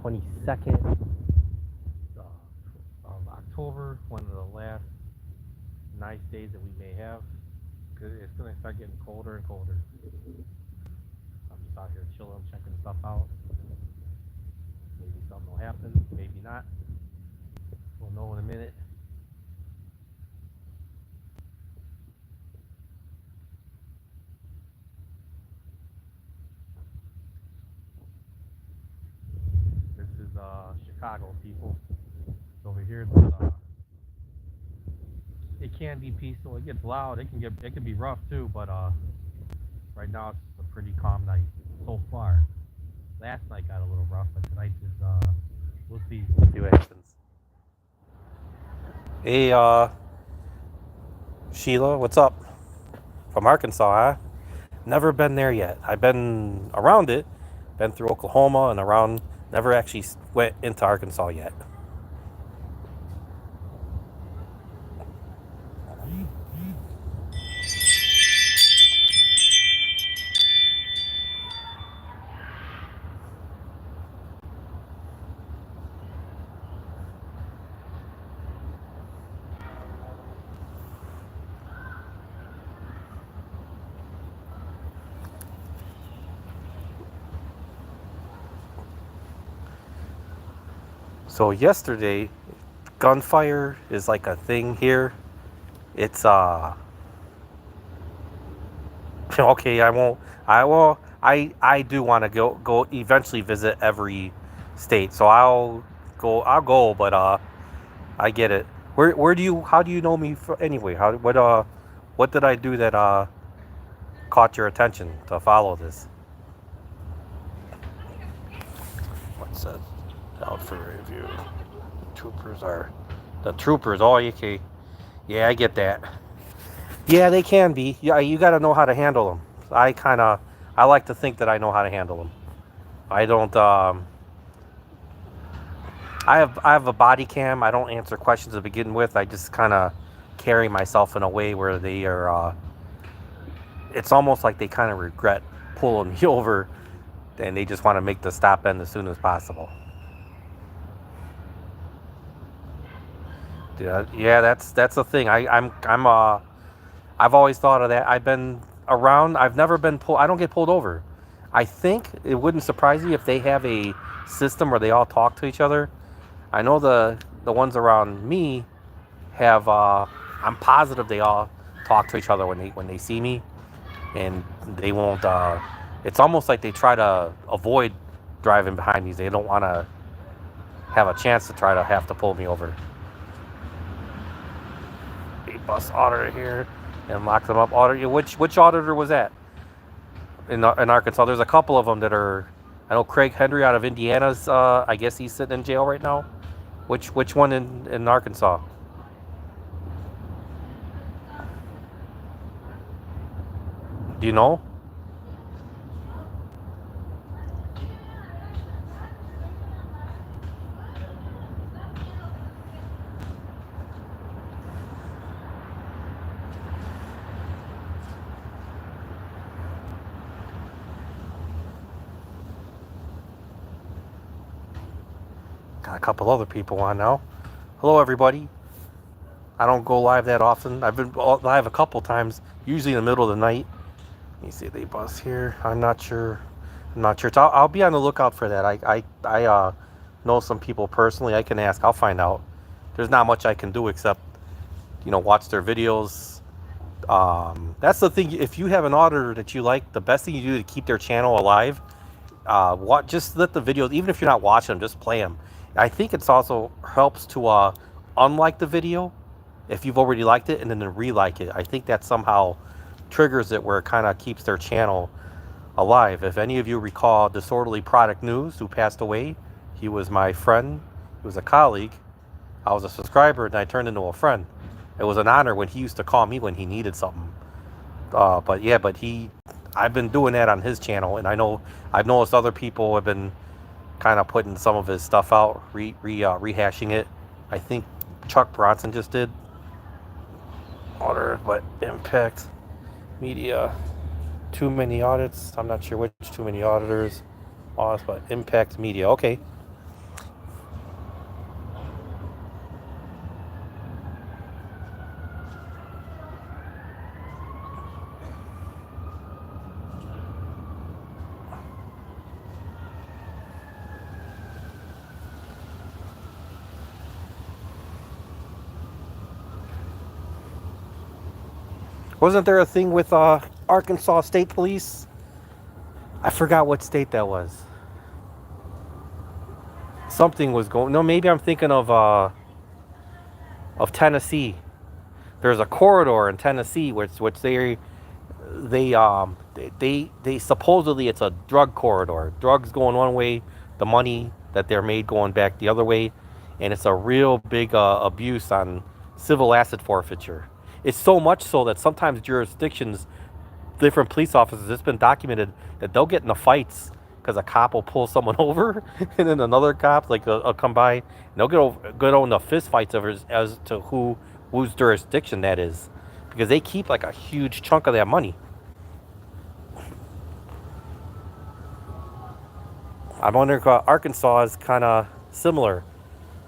22nd of October, one of the last nice days that we may have. Cause it's gonna start getting colder and colder. I'm just out here chilling, checking stuff out. Maybe something will happen, maybe not. We'll know in a minute. This is Chicago, people. Over here, it can be peaceful. It gets loud. It can be rough too. But right now it's a pretty calm night so far. Last night got a little rough, but tonight is we'll see. We'll see what happens. Hey, Sheila, what's up? From Arkansas, huh? Never been there yet. I've been around it. Been through Oklahoma and around. Never actually went into Arkansas yet. So yesterday, gunfire is like a thing here. It's okay. I won't. I will. I do want to go eventually visit every state. So I'll go. But I get it. Where do you? How do you know me anyway? What did I do that caught your attention to follow this? What's that? Out for review. The troopers. Oh, okay. Yeah, I get that. Yeah, they can be. Yeah, you got to know how to handle them. I like to think that I know how to handle them. I don't. I have a body cam. I don't answer questions to begin with. I just kind of carry myself in a way where they are. It's almost like they kind of regret pulling me over, and they just want to make the stop end as soon as possible. Yeah, that's the thing. I've always thought of that. I've been around. I've never been pulled. I don't get pulled over. I think it wouldn't surprise me if they have a system where they all talk to each other. I know the ones around me have. I'm positive they all talk to each other when they see me, and they won't. It's almost like they try to avoid driving behind me. They don't want to have a chance to try to have to pull me over. Bus auditor here and lock them up. Auditor, which auditor was that in Arkansas? There's a couple of them that are. I know Craig Henry out of Indiana's. I guess he's sitting in jail right now. Which one in Arkansas? Do you know? Got a couple other people on now. Hello, everybody. I don't go live that often. I've been live a couple times, usually in the middle of the night. Let me see the bus here. I'm not sure. So I'll be on the lookout for that. I know some people personally. I can ask. I'll find out. There's not much I can do except, watch their videos. That's the thing. If you have an auditor that you like, the best thing you do to keep their channel alive, just let the videos, even if you're not watching them, just play them. I think it's also helps to unlike the video if you've already liked it and then re-like it. I think that somehow triggers it where it kind of keeps their channel alive. If any of you recall Disorderly Product News, who passed away, he was my friend. He was a colleague. I was a subscriber and I turned into a friend. It was an honor when he used to call me when he needed something. I've been doing that on his channel, and I know I've noticed other people have been kind of putting some of his stuff out, rehashing it. I think Chuck Bronson just did. But Impact Media, too many audits. I'm not sure which too many auditors. But Impact Media. Okay. Wasn't there a thing with Arkansas State Police? I forgot what state that was. Something was going. No, maybe I'm thinking of Tennessee. There's a corridor in Tennessee which they supposedly it's a drug corridor. Drugs going one way, the money that they're made going back the other way, and it's a real big abuse on civil asset forfeiture. It's so much so that sometimes jurisdictions, different police officers, it's been documented that they'll get into fights because a cop will pull someone over, and then another cop will come by, and they'll get into fist fights over as to whose jurisdiction that is, because they keep like a huge chunk of that money. I'm wondering if Arkansas is kind of similar.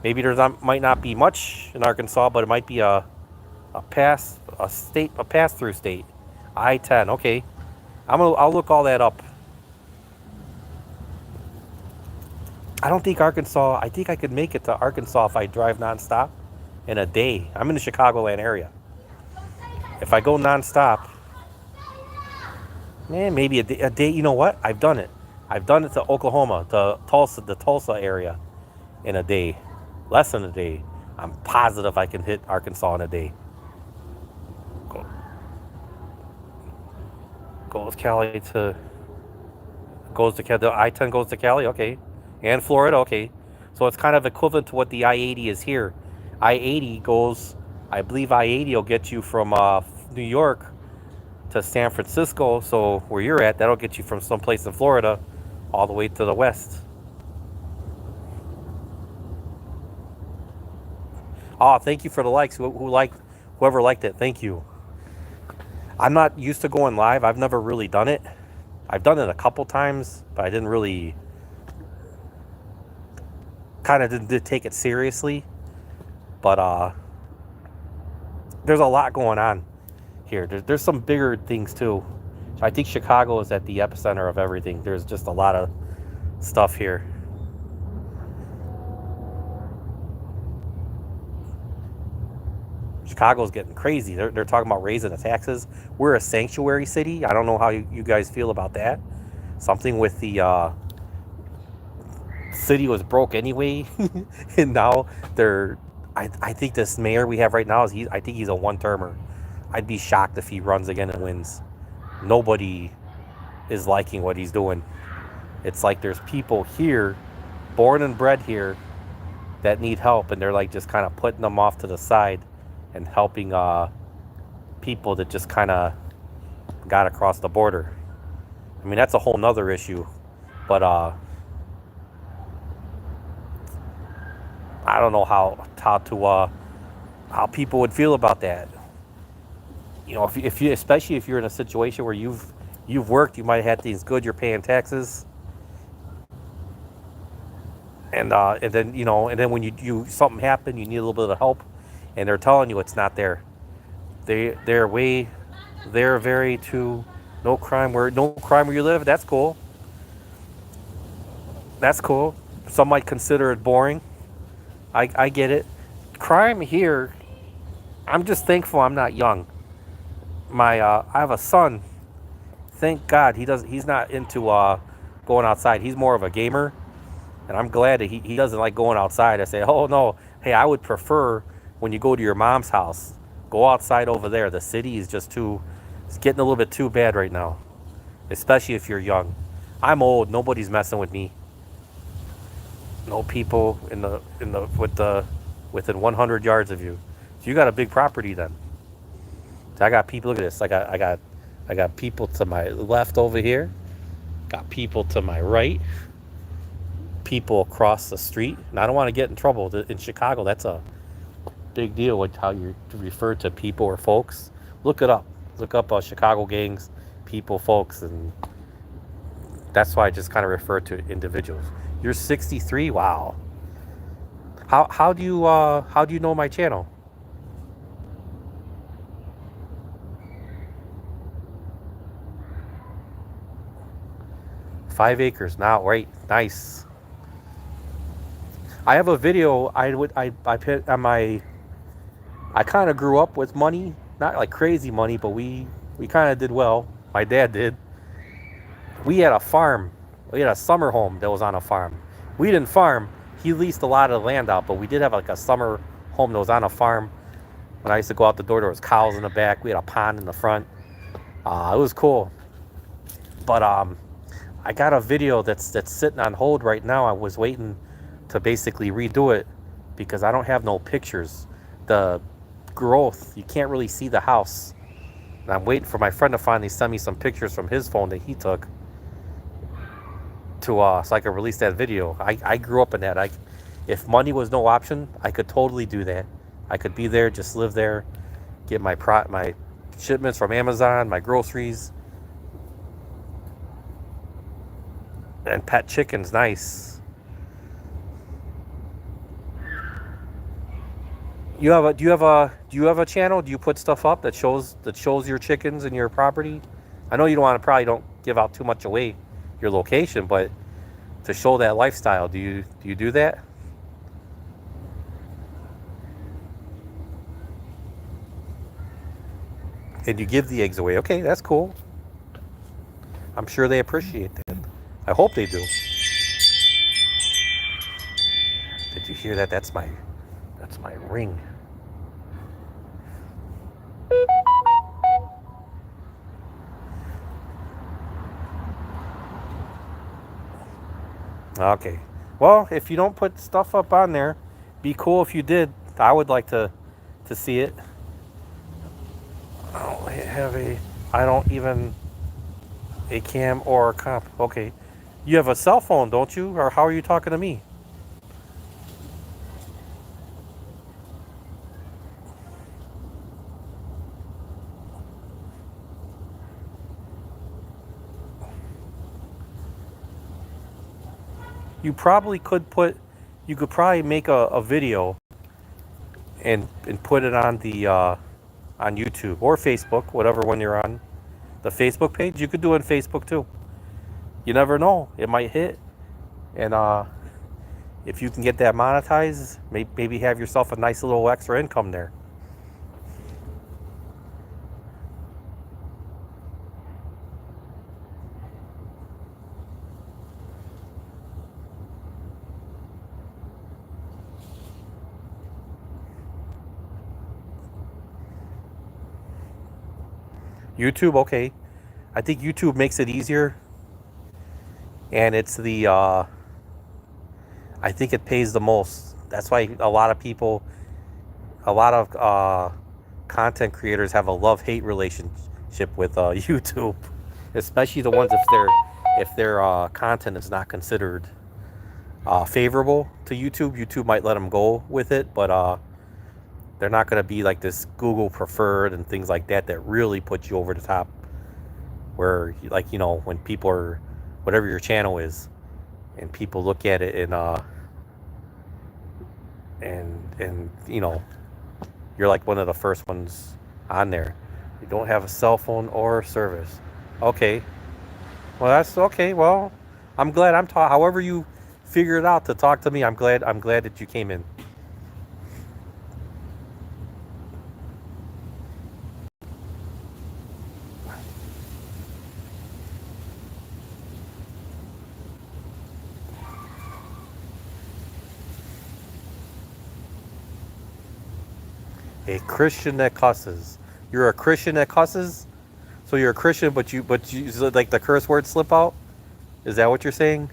Maybe might not be much in Arkansas, but it might be a pass-through state. I-10. Okay, I'll look all that up. I don't think Arkansas. I think I could make it to Arkansas if I drive nonstop in a day. I'm in the Chicagoland area. If I go nonstop, maybe a day. You know what? I've done it. I've done it to Oklahoma, to the Tulsa area, in a day, less than a day. I'm positive I can hit Arkansas in a day. Goes to Cali. The I-10 goes to Cali. Okay, and Florida. Okay, so it's kind of equivalent to what the I-80 is here. I-80 goes. I believe I-80 will get you from New York to San Francisco. So where you're at, that'll get you from someplace in Florida all the way to the west. Oh, thank you for the likes. Whoever liked it, thank you. I'm not used to going live. I've never really done it. I've done it a couple times, but I didn't really didn't take it seriously. But there's a lot going on here. There's some bigger things too. I think Chicago is at the epicenter of everything. There's just a lot of stuff here. Chicago's getting crazy. They're talking about raising the taxes. We're a sanctuary city. I don't know how you guys feel about that. Something with the city was broke anyway, and now I think this mayor we have right now I think he's a one-termer. I'd be shocked if he runs again and wins. Nobody is liking what he's doing. It's like there's people here, born and bred here, that need help, and they're like just kind of putting them off to the side and helping people that just kind of got across the border. I mean, that's a whole nother issue, but I don't know how people would feel about that. You know, if you especially if you're in a situation where you've worked, you might have had things good, you're paying taxes, and then when you something happened, you need a little bit of help, and they're telling you it's not there. They're very to no crime where you live. That's cool. Some might consider it boring. I get it. Crime here, I'm just thankful I'm not young. I have a son. Thank God he's not into going outside. He's more of a gamer, and I'm glad that he doesn't like going outside. I say, oh no, hey, I would prefer when you go to your mom's house, go outside over there. The city is it's getting a little bit too bad right now, especially if you're young. I'm old. Nobody's messing with me. No people within 100 yards of you. So you got a big property then. So I got people. Look at this. I got people to my left over here. Got people to my right. People across the street. And I don't want to get in trouble. In Chicago, that's a big deal with how you refer to people or folks. Look it up. Look up Chicago gangs, people, folks, and That's why I just kind of refer to individuals. You're 63. Wow. How do you know my channel? Five acres now, right? Nice. I have a video. I put on my. I kind of grew up with money, not like crazy money, but we kind of did well. My dad did. We had a farm. We had a summer home that was on a farm. We didn't farm. He leased a lot of the land out, but we did have like a summer home that was on a farm. When I used to go out the door, there was cows in the back. We had a pond in the front. It was cool. But I got a video that's sitting on hold right now. I was waiting to basically redo it because I don't have no pictures. The growth, you can't really see the house. And I'm waiting for my friend to finally send me some pictures from his phone that he took to so I could release that video. I grew up in that. If money was no option, I could totally do that. I could be there, just live there, get my shipments from Amazon, my groceries, and pet chickens. Nice. Do you have a channel? Do you put stuff up that shows your chickens and your property? I know you probably don't give out too much away, your location, but to show that lifestyle, do you do that? And you give the eggs away. Okay, that's cool. I'm sure they appreciate that. I hope they do. Did you hear that? That's my ring. Okay. Well, if you don't put stuff up on there, be cool if you did. I would like to see it. I don't even a cam or a comp. Okay. You have a cell phone, don't you? Or how are you talking to me? You could probably make a video and put it on the on YouTube or Facebook, whatever one you're on. The Facebook page, you could do it on Facebook too. You never know, it might hit. And if you can get that monetized, maybe have yourself a nice little extra income there. YouTube, okay. I think YouTube makes it easier. And it's I think it pays the most. That's why a lot of content creators have a love-hate relationship with YouTube, especially the ones if their content is not considered favorable to YouTube. YouTube might let them go with it, but they're not going to be like this Google preferred and things like that really put you over the top. Where, like, when people are, whatever your channel is, and people look at it and you're like one of the first ones on there. You don't have a cell phone or service. Okay. Well, that's okay. Well, I'm glad however you figure it out to talk to me. I'm glad that you came in. A Christian that cusses. You're a Christian that cusses? So you're a Christian, but you like the curse words slip out? Is that what you're saying?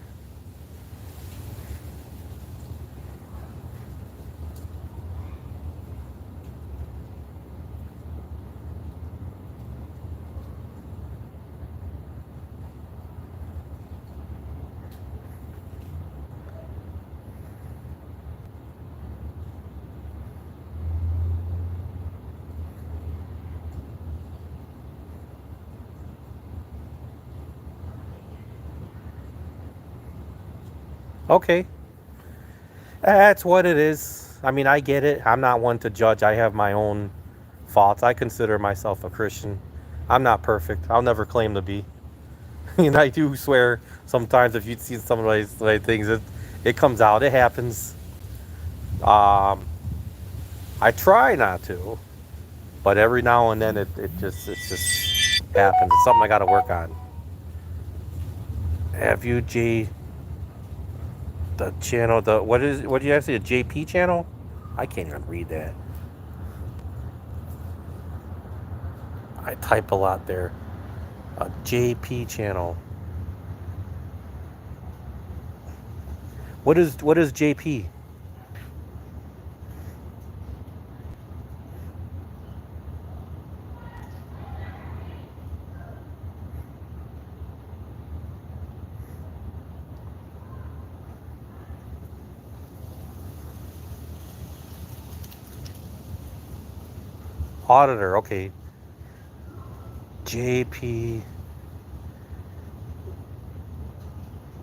Okay. That's what it is. I mean, I get it. I'm not one to judge. I have my own faults. I consider myself a Christian. I'm not perfect. I'll never claim to be. And I do swear sometimes if you see some of my things, it comes out. It happens. Um, I try not to, but every now and then it just happens. It's something I got to work on. FUG, the channel, what do you have to say, a JP channel? I can't even read that. I type a lot there. A JP channel. What is JP? Auditor. Okay. JP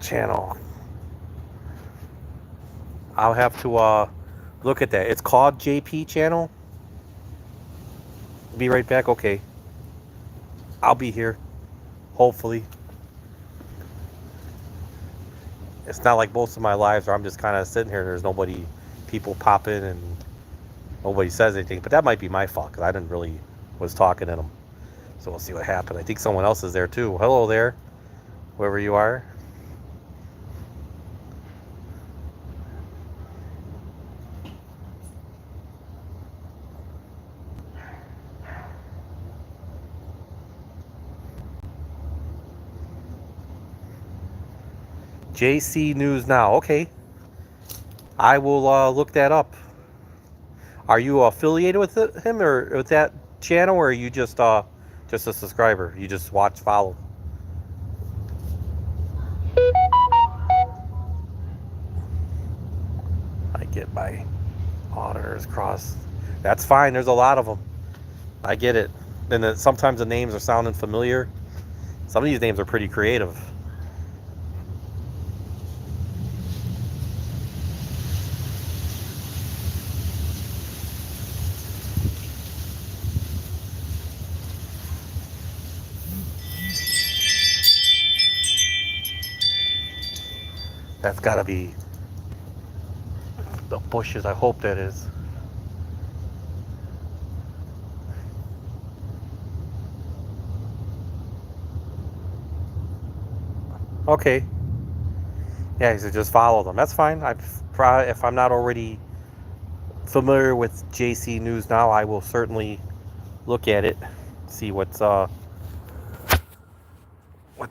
channel. I'll have to look at that. It's called JP channel. Be right back. Okay. I'll be here. Hopefully. It's not like most of my lives where I'm just kind of sitting here and there's nobody, people pop in and nobody says anything. But that might be my fault because I didn't really was talking to them. So we'll see what happened. I think someone else is there too. Hello there, whoever you are. JC News Now. Okay. I will look that up. Are you affiliated with him or with that channel, or are you just a subscriber? You just watch, follow? I get my auditors crossed. That's fine. There's a lot of them. I get it. And then sometimes the names are sounding familiar. Some of these names are pretty creative. That's got to be the bushes. I hope that is. Okay. Yeah, so just follow them. That's fine. If I'm not already familiar with JC News Now, I will certainly look at it, see what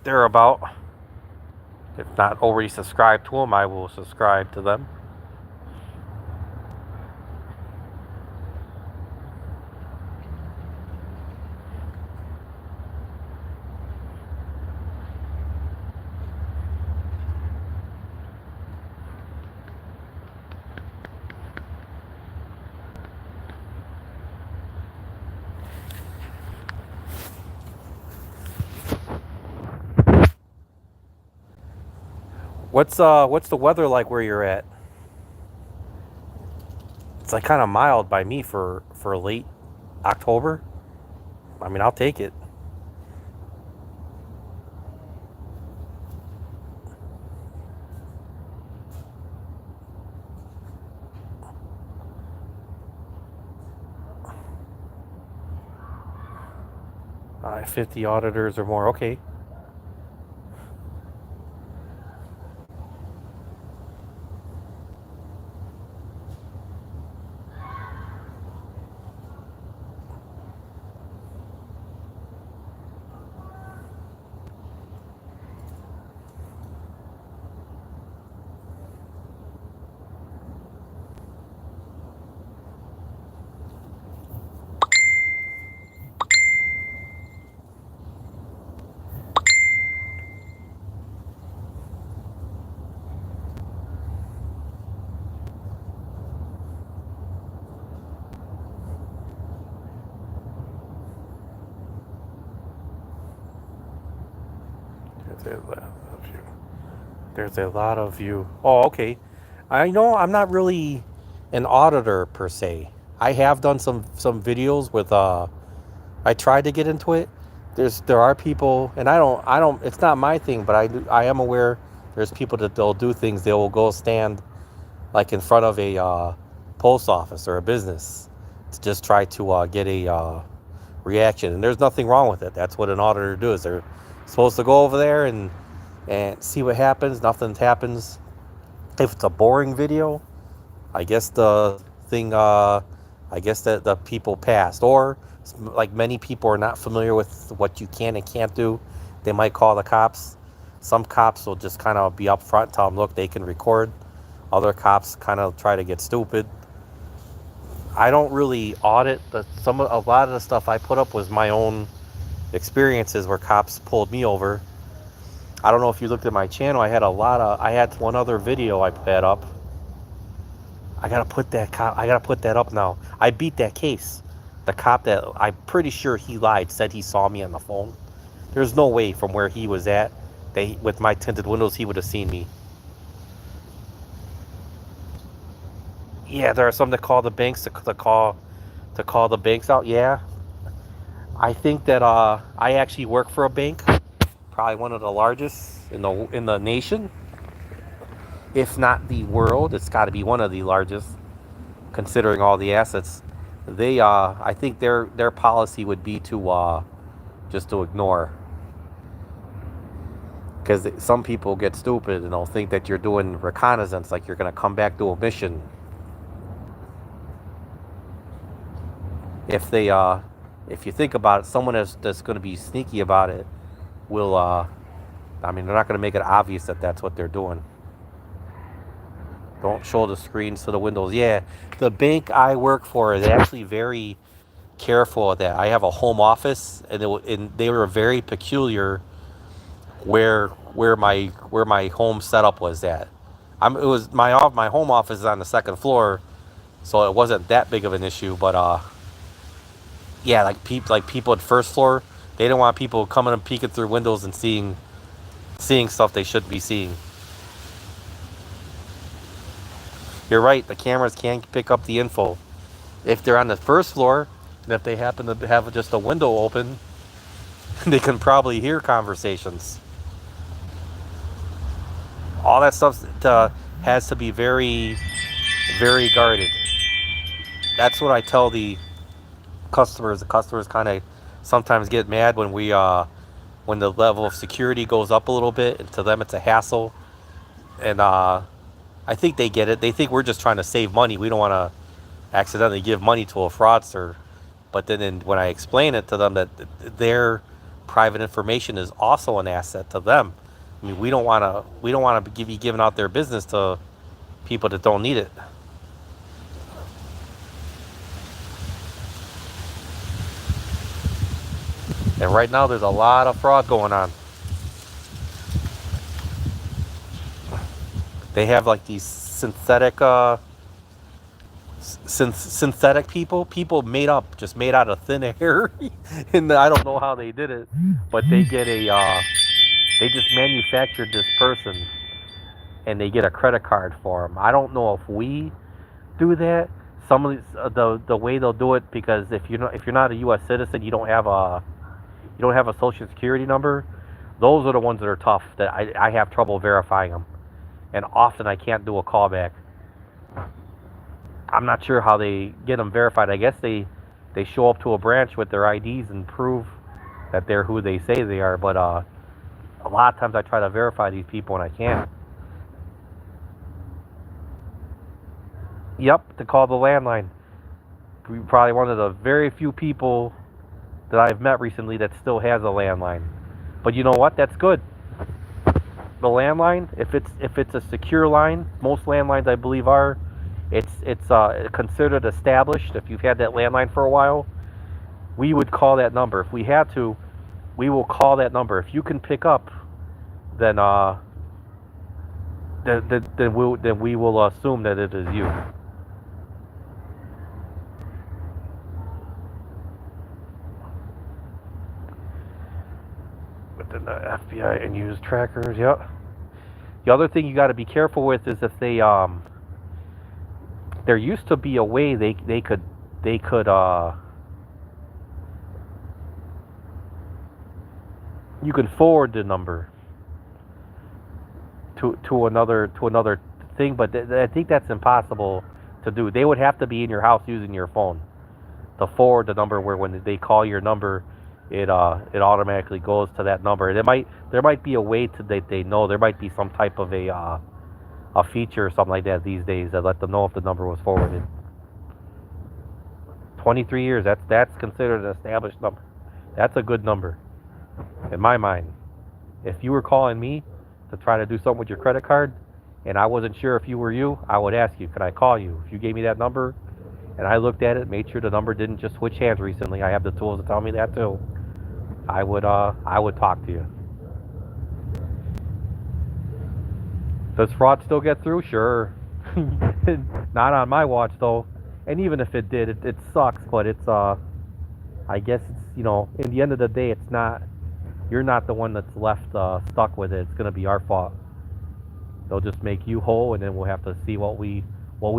they're about. If not already subscribed to them, I will subscribe to them. What's the weather like where you're at? It's like kind of mild by me for late October. I mean, I'll take it. All right, 50 auditors or more. Okay. That's it. There's a lot of you. Oh, okay. I know I'm not really an auditor per se. I have done some videos with I tried to get into it. There are people, and I don't. It's not my thing, but I am aware. There's people that they'll do things. They will go stand like in front of a post office or a business to just try to get a reaction. And there's nothing wrong with it. That's what an auditor does. They're supposed to go over there and see what happens. Nothing happens. If it's a boring video, I guess the thing, I guess that the people passed. Or like many people are not familiar with what you can and can't do, they might call the cops. Some cops will just kind of be up front, tell them, look, they can record. Other cops kind of try to get stupid. I don't really audit a lot of the stuff I put up was my own experiences where cops pulled me over. I don't know if you looked at my channel. I had one other video I put up. I gotta put that up now. I beat that case. The cop that I'm pretty sure he lied, said he saw me on the phone. There's no way from where he was at, with my tinted windows, he would have seen me. Yeah, there are some that call the banks to call the banks out. Yeah, I think that I actually work for a bank, probably one of the largest in the nation, if not the world. It's got to be one of the largest, considering all the assets. They I think their policy would be to just to ignore, because some people get stupid and they'll think that you're doing reconnaissance, like you're gonna come back to a mission. If you think about it, someone that's going to be sneaky about it will, I mean, they're not going to make it obvious that that's what they're doing. Don't show the screens to the windows. Yeah, the bank I work for is actually very careful of that. I have a home office, and they were very peculiar where my home setup was at. It was my home office is on the second floor, so it wasn't that big of an issue, but yeah, like people at first floor, they don't want people coming and peeking through windows and seeing stuff they shouldn't be seeing. You're right, the cameras can pick up the info. If they're on the first floor, and if they happen to have just a window open, they can probably hear conversations. All that stuff has to be very, very guarded. That's what I tell the customers. The customers kind of sometimes get mad when the level of security goes up a little bit, and to them it's a hassle. And I think they get it. They think we're just trying to save money. We don't want to accidentally give money to a fraudster. But then when I explain it to them that their private information is also an asset to them. I mean, we don't want to be giving out their business to people that don't need it. And right now there's a lot of fraud going on. They have like these synthetic people made up, just made out of thin air. And I don't know how they did it, but they get they just manufactured this person and they get a credit card for them. I don't know if we do that. Some of these, the way they'll do it, because if you're not a U.S. citizen, you don't have a social security number. Those are the ones that are tough, that I have trouble verifying them, and often I can't do a callback. I'm not sure how they get them verified. I guess they show up to a branch with their IDs and prove that they're who they say they are. But a lot of times I try to verify these people and I can't. Yep, to call the landline. We're probably one of the very few people that I've met recently that still has a landline. But you know what? That's good. The landline, if it's a secure line, most landlines I believe are, it's considered established. If you've had that landline for a while, we would call that number. If we had to, we will call that number. If you can pick up, then we will assume that it is you. Within the FBI and use trackers, yep. The other thing you got to be careful with is if they there used to be a way they could you could forward the number to another thing, but I think that's impossible to do. They would have to be in your house using your phone to forward the number, where when they call your number, it automatically goes to that number. There might be a way to that they know. There might be some type of a feature or something like that these days that let them know if the number was forwarded. 23 years, that's considered an established number. That's a good number in my mind. If you were calling me to try to do something with your credit card and I wasn't sure if you were you, I would ask you, could I call you? If you gave me that number and I looked at it, made sure the number didn't just switch hands recently, I have the tools to tell me that too. I would talk to you. Does fraud still get through? Sure. Not on my watch though. And even if it did, it sucks, but it's I guess it's, in the end of the day, it's not, you're not the one that's left stuck with it. It's gonna be our fault. They'll just make you whole, and then we'll have to see what we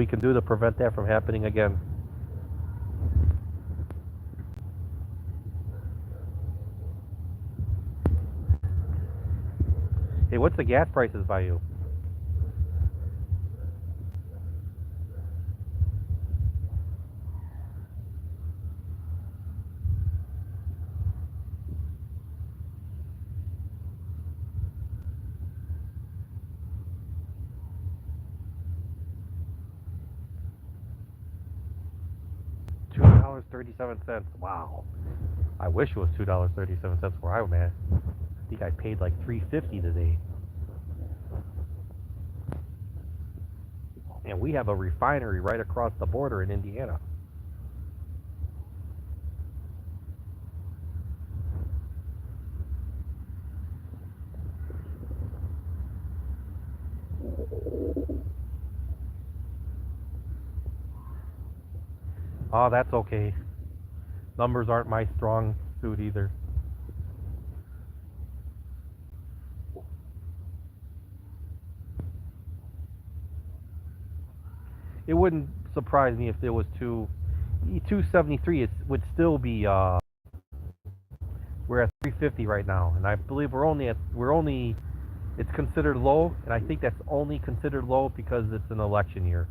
can do to prevent that from happening again. Hey, what's the gas prices by you? $2.37. Wow. I wish it was $2.37 where I'm at. I think I paid like $3.50 today. And we have a refinery right across the border in Indiana. Oh, that's okay. Numbers aren't my strong suit either. It wouldn't surprise me if there was 273. It would still be we're at 350 right now, and I believe we're only it's considered low, and I think that's only considered low because it's an election year.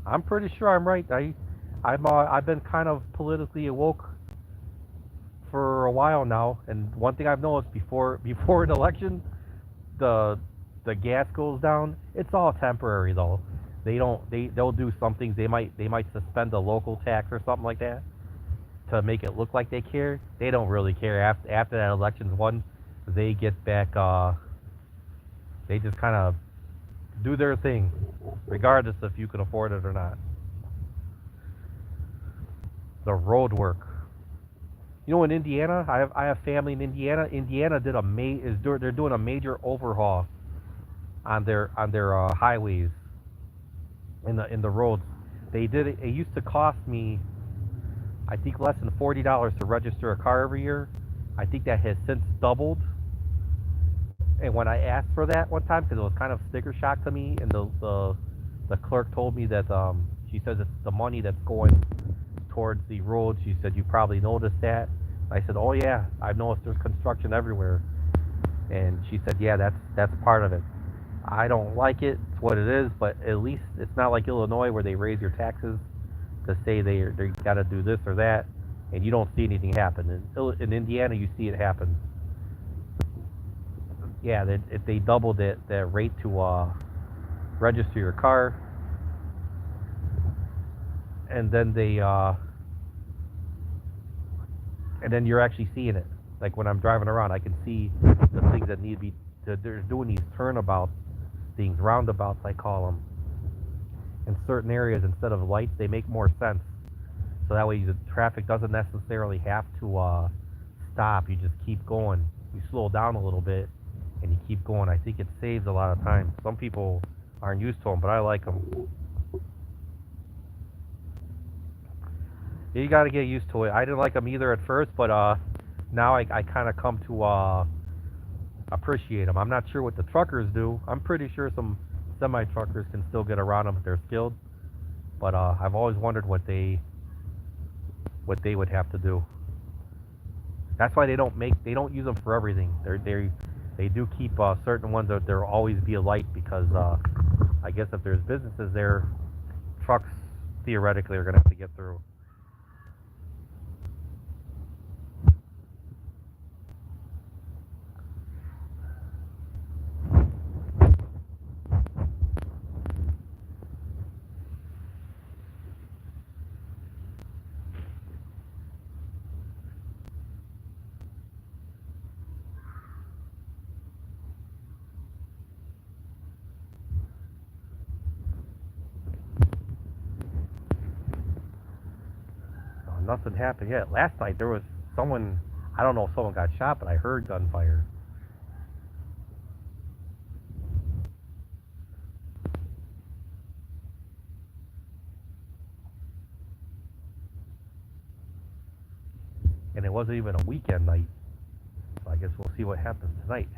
I'm pretty sure I'm right. I've been kind of politically awoke for a while now, and one thing I've noticed before an election, the the gas goes down. It's all temporary though. They'll do some things. They might suspend a local tax or something like that to make it look like they care. They don't really care. After that election's won, they get back. They just kind of do their thing, regardless if you can afford it or not. The road work. In Indiana, I have family in Indiana. Indiana did they're doing a major overhaul on their highways in the roads. They did it. It used to cost me, I think, less than $40 to register a car every year. I think that has since doubled. And when I asked for that one time, because it was kind of sticker shock to me, and the clerk told me that she says it's the money that's going towards the road. She said you probably noticed that. I said, oh yeah, I've noticed there's construction everywhere. And she said, yeah, that's part of it. I don't like it. It's what it is, but at least it's not like Illinois where they raise your taxes to say they got to do this or that, and you don't see anything happen. In Indiana, you see it happen. Yeah, they doubled that rate to register your car, and then and then you're actually seeing it. Like when I'm driving around, I can see the things that need to be. They're doing these turnabout things, roundabouts I call them, in certain areas instead of lights, they make more sense. So that way the traffic doesn't necessarily have to stop. You just keep going. You slow down a little bit and you keep going. I think it saves a lot of time. Some people aren't used to them, but I like them. You got to get used to it. I didn't like them either at first, but now I kind of come to appreciate them. I'm not sure what the truckers do. I'm pretty sure some semi-truckers can still get around them if they're skilled, but I've always wondered what they would have to do. That's why they don't use them for everything. They do keep certain ones that there'll always be a light because I guess if there's businesses there, trucks theoretically are gonna have to get through. Nothing happened yet. Last night there was someone. I don't know if someone got shot, but I heard gunfire. And it wasn't even a weekend night. So I guess we'll see what happens tonight.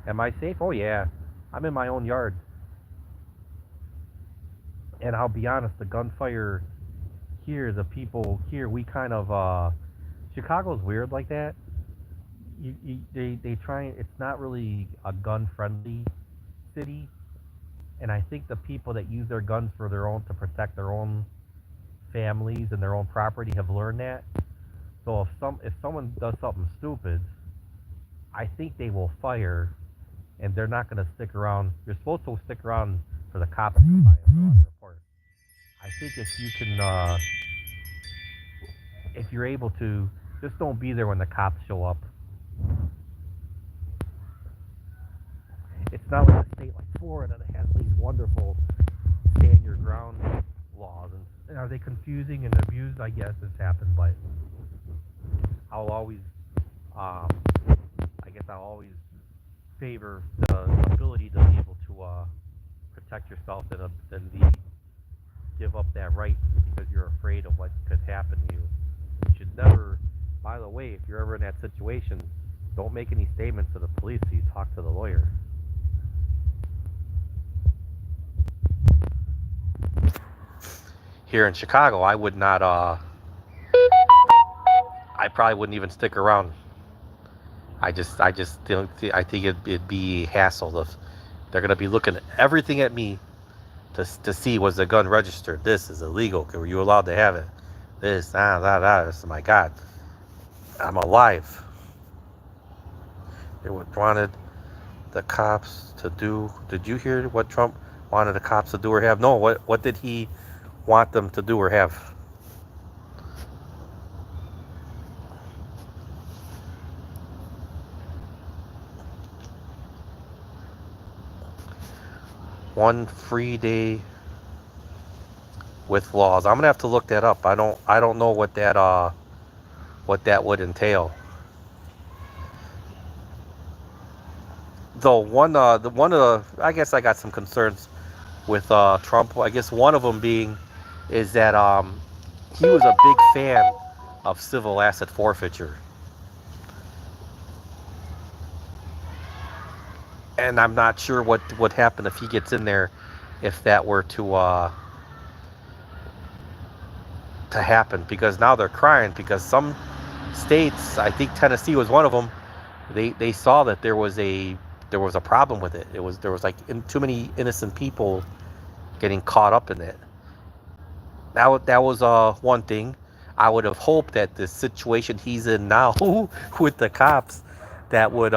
Am I safe? Oh yeah. I'm in my own yard. And I'll be honest, the gunfire here, the people here, we kind of Chicago's weird like that. They try. It's not really a gun friendly city, and I think the people that use their guns for their own to protect their own families and their own property have learned that. So if someone does something stupid, I think they will fire, and they're not going to stick around. You're supposed to stick around for the cops to come by and fill out a report. I think if you can, if you're able to, just don't be there when the cops show up. It's not like a state like Florida that has these wonderful stand your ground laws. And are they confusing and abused? I guess it's happened, but I'll always, I guess I'll always favor the ability to be able to protect yourself than give up that right because you're afraid of what could happen to you. You should never, by the way, if you're ever in that situation, don't make any statements to the police until you talk to the lawyer. Here in Chicago, I would not, I probably wouldn't even stick around. I just don't. I think it'd be hassle if they're gonna be looking everything at me to see was the gun registered. This is illegal. Were you allowed to have it? This, that. My God, I'm alive. They wanted the cops to do. Did you hear what Trump wanted the cops to do or have? No. What did he want them to do or have? One free day with laws. I'm gonna have to look that up. I don't know what that would entail. Though one of the I guess I got some concerns with Trump. I guess one of them being is that he was a big fan of civil asset forfeiture. And I'm not sure what would happen if he gets in there, if that were to happen. Because now they're crying because some states, I think Tennessee was one of them, they saw that there was a problem with it. There was like too many innocent people getting caught up in it. That was one thing. I would have hoped that the situation he's in now with the cops, that would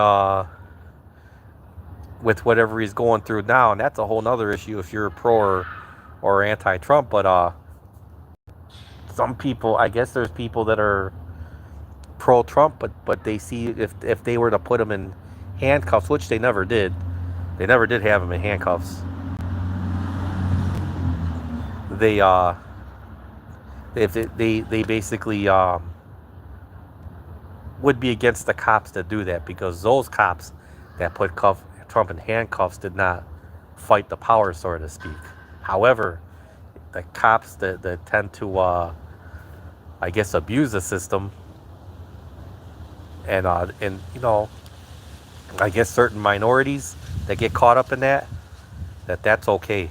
with whatever he's going through now, and that's a whole nother issue if you're pro or anti-Trump. But some people, I guess there's people that are pro-Trump, but they see if they were to put him in handcuffs, which they never did. They never did have him in handcuffs. They they basically would be against the cops that do that, because those cops that put Trump in handcuffs did not fight the power, so to speak. However, the cops that tend to, I guess, abuse the system, and you know, I guess certain minorities that get caught up in that's okay.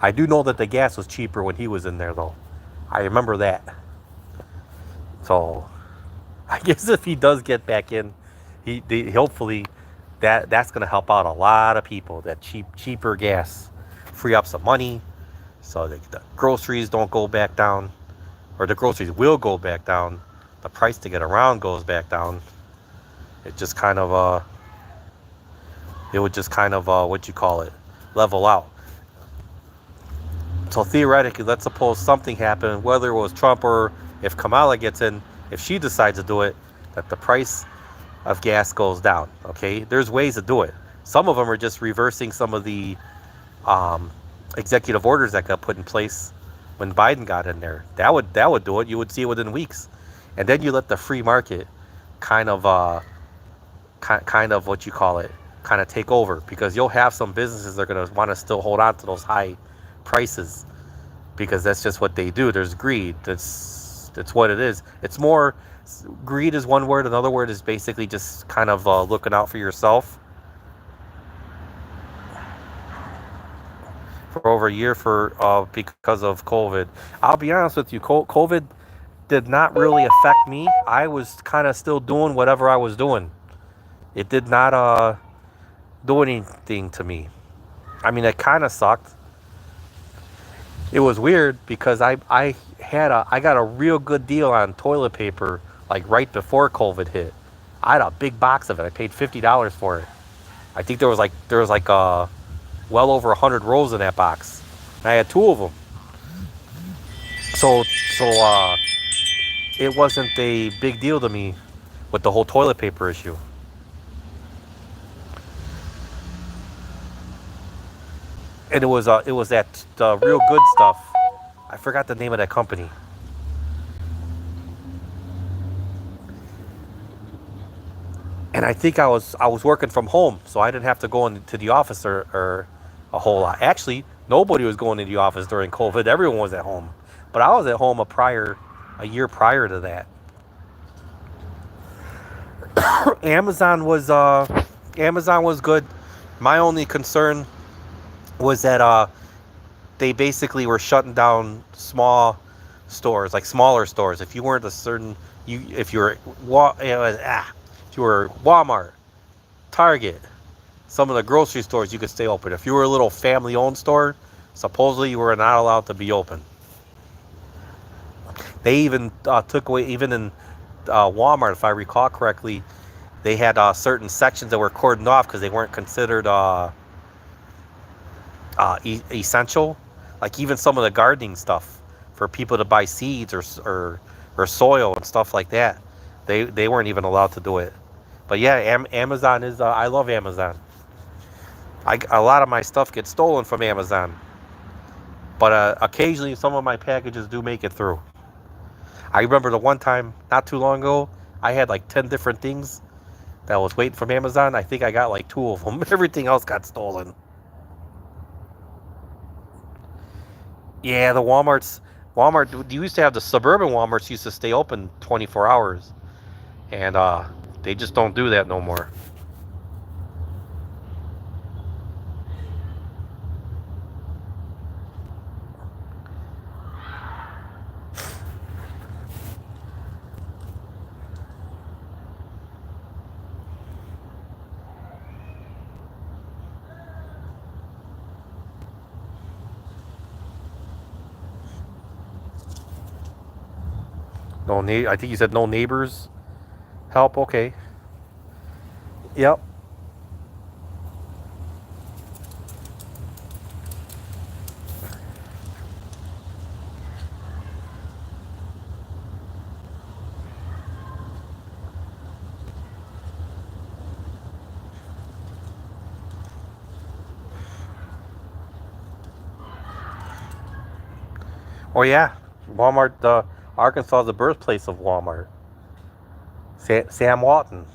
I do know that the gas was cheaper when he was in there, though. I remember that. So, I guess if he does get back in, hopefully that's going to help out a lot of people. That cheaper gas, free up some money, so the groceries don't go back down, or the groceries will go back down. The price to get around goes back down. It just kind of it would just kind of what you call it, level out. So theoretically, let's suppose something happened, whether it was Trump or if Kamala gets in, if she decides to do it, that the price of gas goes down. Okay, there's ways to do it. Some of them are just reversing some of the executive orders that got put in place when Biden got in there. That would do it. You would see it within weeks, and then you let the free market kind of what you call it, kind of take over, because you'll have some businesses that are going to want to still hold on to those high prices, because that's just what they do. There's greed. That's what it is. It's more, greed is one word. Another word is basically just kind of looking out for yourself. For over a year because of COVID. I'll be honest with you, COVID did not really affect me. I was kind of still doing whatever I was doing. It did not do anything to me. I mean, it kind of sucked. It was weird because I got a real good deal on toilet paper, like right before COVID hit. I had a big box of it. I paid $50 for it. I think there was like well over 100 rolls in that box. And I had 2 of them. So it wasn't a big deal to me with the whole toilet paper issue. And it was that real good stuff. I forgot the name of that company. And I think I was working from home, so I didn't have to go into the office or a whole lot. Actually, nobody was going to the office during COVID. Everyone was at home. But I was at home a year prior to that. Amazon was good. My only concern was that they basically were shutting down small stores, like smaller stores. If you weren't if you were Walmart, Target, some of the grocery stores, you could stay open. If you were a little family-owned store, supposedly you were not allowed to be open. They even took away, even in Walmart, if I recall correctly, they had certain sections that were cordoned off because they weren't considered essential. Like even some of the gardening stuff for people to buy seeds or soil and stuff like that, they weren't even allowed to do it. But yeah, Amazon is. I love Amazon. A lot of my stuff gets stolen from Amazon, but occasionally some of my packages do make it through. I remember the one time not too long ago, I had like 10 different things that I was waiting from Amazon. I think I got like 2 of them. Everything else got stolen. Yeah, the Walmart, you used to have the suburban Walmarts used to stay open 24 hours. And they just don't do that no more. I think you said no neighbors help. Okay. Yep. Oh yeah, Walmart. Arkansas is the birthplace of Walmart. Sam Walton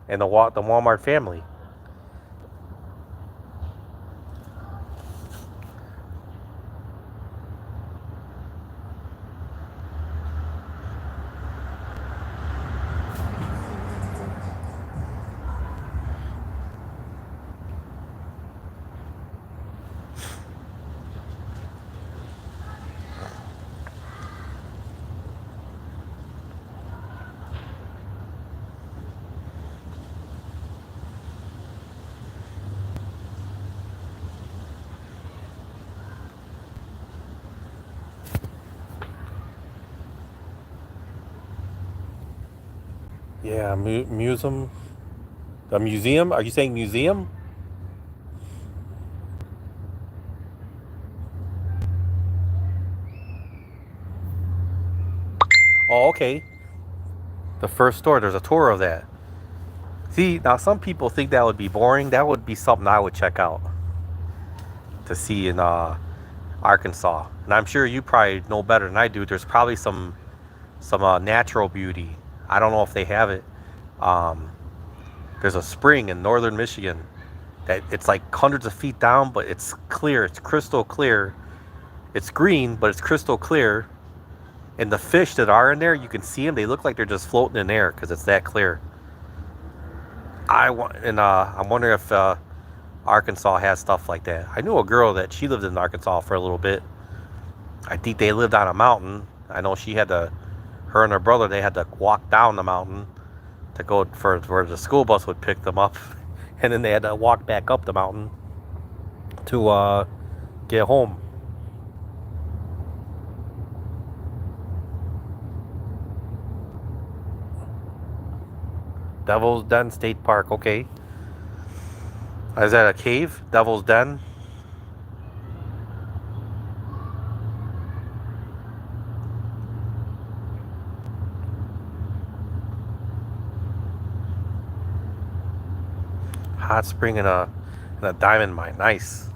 and the Walmart family. Yeah, museum. The museum? Are you saying museum? Oh, okay. The first store. There's a tour of that. See, now some people think that would be boring. That would be something I would check out to see in Arkansas. And I'm sure you probably know better than I do. There's probably some natural beauty. I don't know if they have it. Um, there's a spring in northern Michigan that it's like hundreds of feet down, but it's clear. It's crystal clear. It's green, but it's crystal clear. And the fish that are in there, you can see them. They look like they're just floating in air because it's that clear. I'm wondering if Arkansas has stuff like that. I knew a girl that she lived in Arkansas for a little bit. I think they lived on a mountain. I know her and her brother, they had to walk down the mountain to go for where the school bus would pick them up, and then they had to walk back up the mountain to get home. Devil's Den State Park, okay. Is that a cave? Devil's Den? Hot spring in a diamond mine. Nice.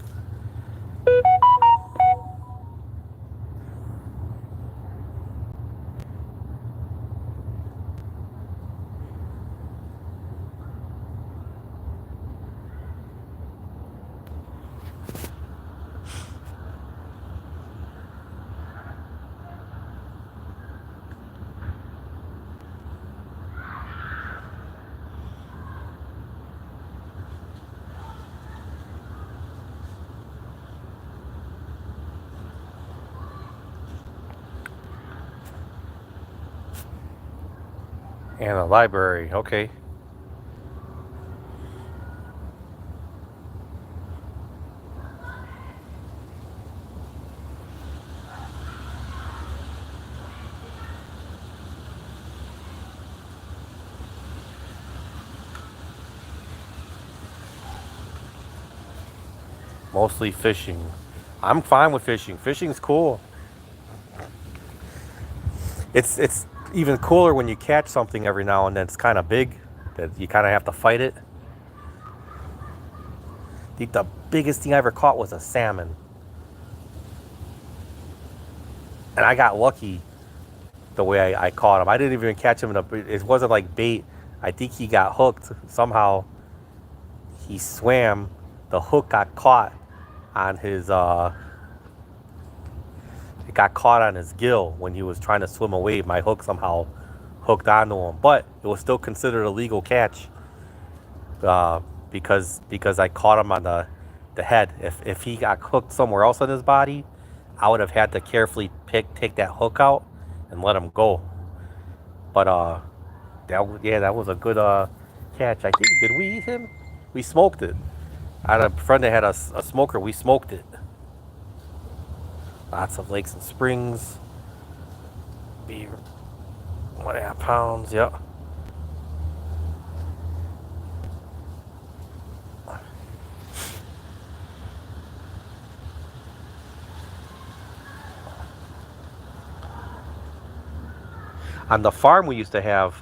And a library, okay. Mostly fishing. I'm fine with fishing. Fishing's cool. It's even cooler when you catch something every now and then. It's kind of big that you kind of have to fight it. I think the biggest thing I ever caught was a salmon, and I got lucky the way I caught him. I didn't even catch him it wasn't like bait. I think he got hooked somehow. He swam. The hook got caught on his it got caught on his gill when he was trying to swim away. My hook somehow hooked onto him, but it was still considered a legal catch because I caught him on the head. If he got hooked somewhere else on his body, I would have had to carefully take that hook out and let him go. But that was a good catch. I think, did we eat him? We smoked it. I had a friend that had a smoker. We smoked it. Lots of lakes and springs. Be 1.5 pounds. Yep. On the farm we used to have,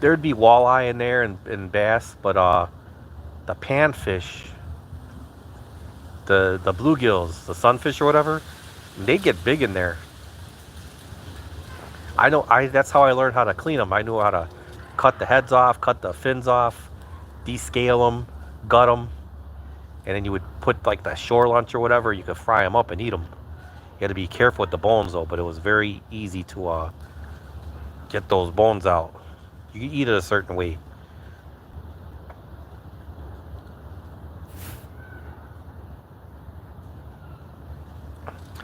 there'd be walleye in there and bass, but the panfish, the bluegills, the sunfish or whatever, they get big in there. I know. That's how I learned how to clean them. I knew how to cut the heads off, cut the fins off, descale them, gut them, and then you would put like the shore lunch or whatever. You could fry them up and eat them. You had to be careful with the bones though, but it was very easy to get those bones out. You can eat it a certain way.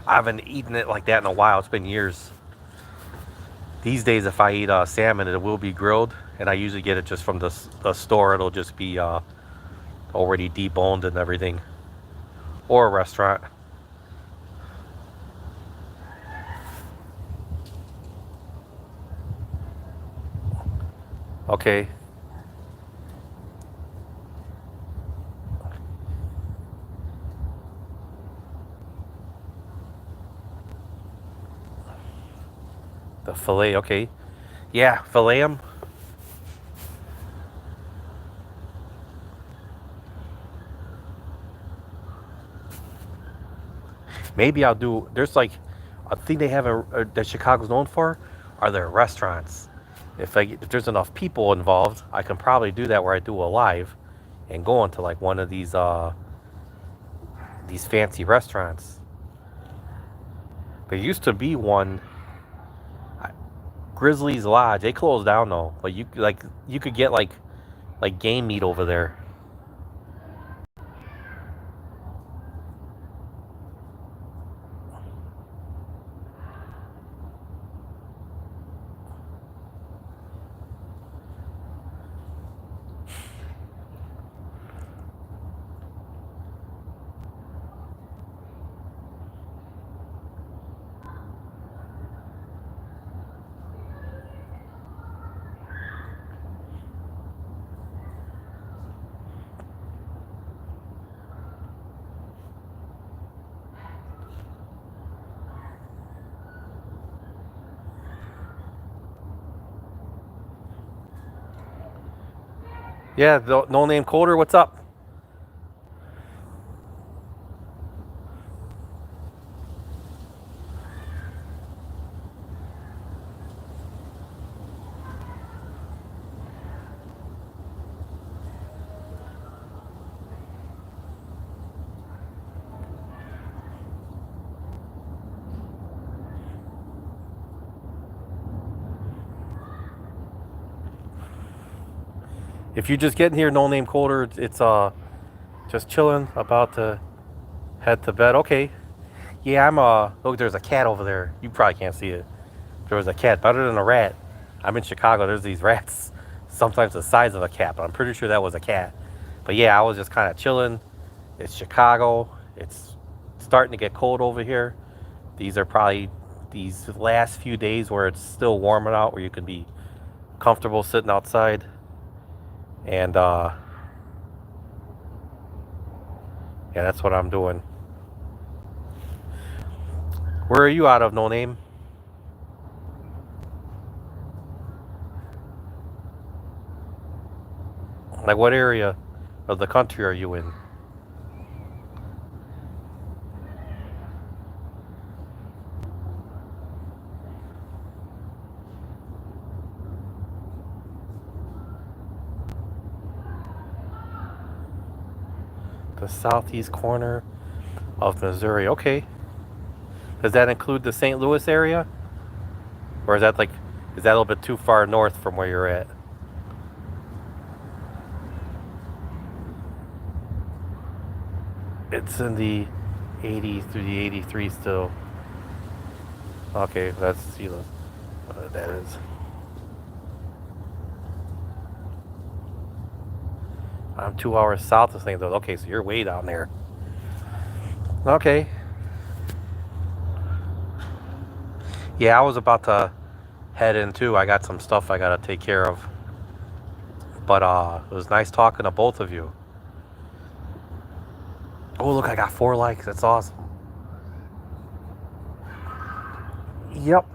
I haven't eaten it like that in a while. It's been years. These days, if I eat salmon, it will be grilled, and I usually get it just from the store. It'll just be already deboned and everything, or a restaurant. Okay. The fillet, okay. Yeah, fillet them. Maybe I'll do, there's like, a thing they have that Chicago's known for are their restaurants. If there's enough people involved, I can probably do that where I do a live and go into like one of these fancy restaurants. There used to be one, Grizzly's Lodge. They closed down though, but you could get like game meat over there. Yeah, no name Coder, what's up? If you're just getting here, no name Coder, it's just chilling, about to head to bed. Okay. Yeah, look, there's a cat over there. You probably can't see it. There was a cat, better than a rat. I'm in Chicago. There's these rats, sometimes the size of a cat, but I'm pretty sure that was a cat. But yeah, I was just kind of chilling. It's Chicago. It's starting to get cold over here. These are probably these last few days where it's still warming out, where you can be comfortable sitting outside. And yeah, that's what I'm doing. Where are you out of, no name? Like, what area of the country are you in? The southeast corner of Missouri. Okay. Does that include the St. Louis area? Or is that a little bit too far north from where you're at? It's in the 80 through the 83 still. Okay, let's see what that is. I'm 2 hours south of St. Louis. Okay, so you're way down there. Okay. Yeah, I was about to head in too. I got some stuff I gotta take care of. But it was nice talking to both of you. Oh, look, I got 4 likes. That's awesome. Yep.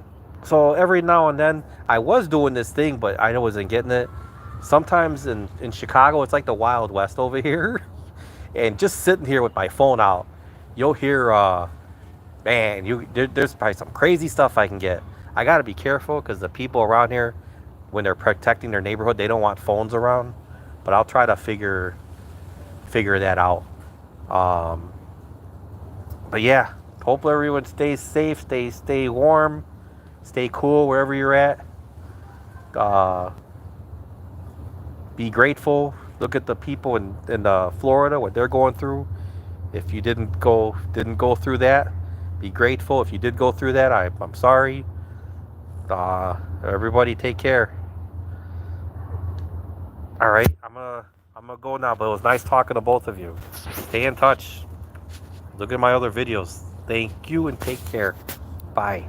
So every now and then, I was doing this thing, but I wasn't getting it. Sometimes in Chicago, it's like the Wild West over here. And just sitting here with my phone out, you'll hear, man, there's probably some crazy stuff I can get. I got to be careful because the people around here, when they're protecting their neighborhood, they don't want phones around. But I'll try to figure that out. But yeah, hopefully everyone stays safe, stay warm, stay cool wherever you're at. Be grateful. Look at the people in Florida, what they're going through. If you didn't go through that, be grateful. If you did go through that, I'm sorry. Everybody take care. All right, I'm gonna go now, but it was nice talking to both of you. Stay in touch. Look at my other videos. Thank you and take care. Bye.